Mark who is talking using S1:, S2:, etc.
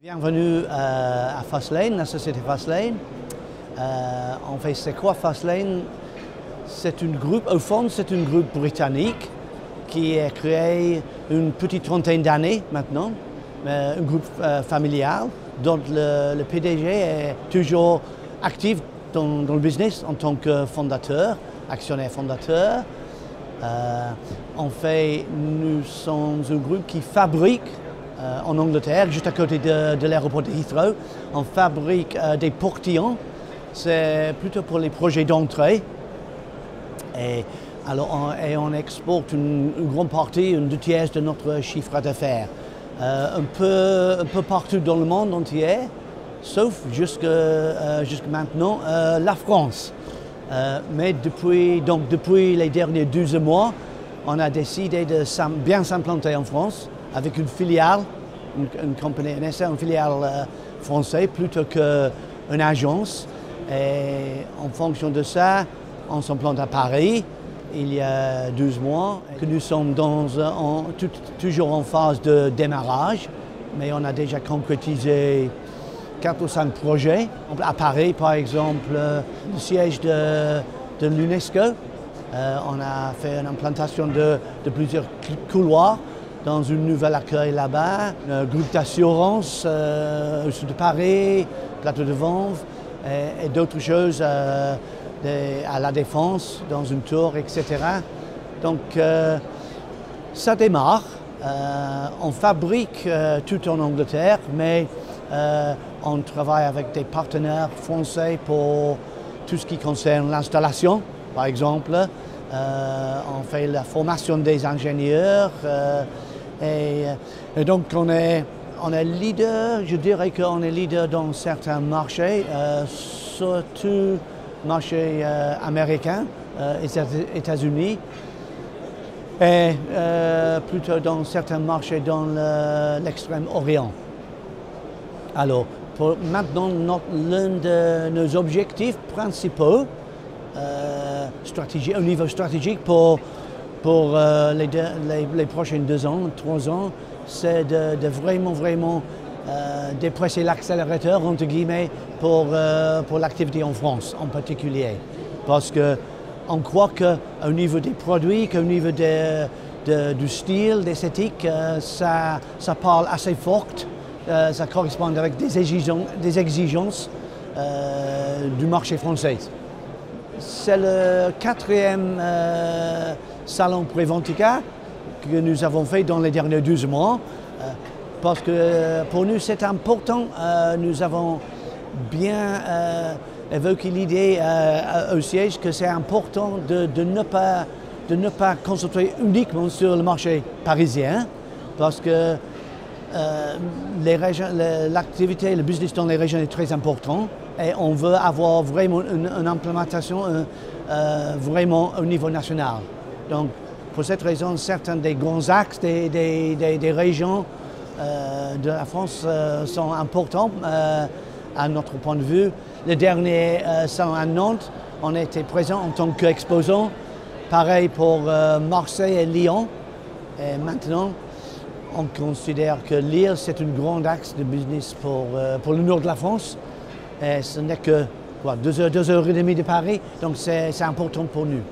S1: Bienvenue à Fastlane, la société Fastlane. En fait, c'est quoi Fastlane? C'est un groupe, au fond, c'est un groupe britannique qui est créé une petite trentaine d'années maintenant, un groupe familial dont le PDG est toujours actif dans le business en tant que fondateur, actionnaire fondateur. En fait, nous sommes un groupe qui fabrique en Angleterre, juste à côté de l'aéroport de Heathrow, on fabrique des portillons. C'est plutôt pour les projets d'entrée. Et on exporte une grande partie, une 2/3 de notre chiffre d'affaires. Un peu partout dans le monde entier, sauf jusqu'à maintenant la France. Mais depuis les derniers 12 mois, on a décidé de bien s'implanter en France avec une filiale, une compagnie, une filiale française plutôt qu'une agence. Et en fonction de ça, on s'implante à Paris il y a 12 mois. Que nous sommes toujours en phase de démarrage, mais on a déjà concrétisé 4 ou 5 projets. À Paris, par exemple, le siège de l'UNESCO. On a fait une implantation de plusieurs couloirs dans une nouvelle accueil là-bas, un groupe d'assurance au sud de Paris, plateau de Vanves et d'autres choses à la Défense, dans une tour, etc. Donc ça démarre. On fabrique tout en Angleterre, mais on travaille avec des partenaires français pour tout ce qui concerne l'installation, par exemple. On fait la formation des ingénieurs. Et donc on est leader, je dirais qu'on est leader dans certains marchés, surtout marché américain, États-Unis, et plutôt dans certains marchés dans l'extrême-orient. Alors, maintenant, l'un de nos objectifs principaux au niveau stratégique pour les prochains 2 ans, 3 ans, c'est de vraiment dépresser l'accélérateur, entre guillemets, pour l'activité en France en particulier. Parce qu'on croit qu'au niveau des produits, qu'au niveau du style, d'esthétique, ça parle assez fort, ça correspond avec des exigences du marché français. C'est le 4e salon Preventica que nous avons fait dans les derniers 12 mois. Parce que pour nous c'est important, nous avons bien évoqué l'idée au siège que c'est important de ne pas concentrer uniquement sur le marché parisien, parce que l'activité, le business dans les régions est très important et on veut avoir vraiment une implémentation vraiment au niveau national. Donc pour cette raison, certains des grands axes des régions de la France sont importants à notre point de vue. Le dernier salon à Nantes, on était présent en tant qu'exposant. Pareil pour Marseille et Lyon. Et maintenant, on considère que Lille, c'est un grand axe de business pour le nord de la France. Et ce n'est que 2 heures et demie de Paris, donc c'est important pour nous.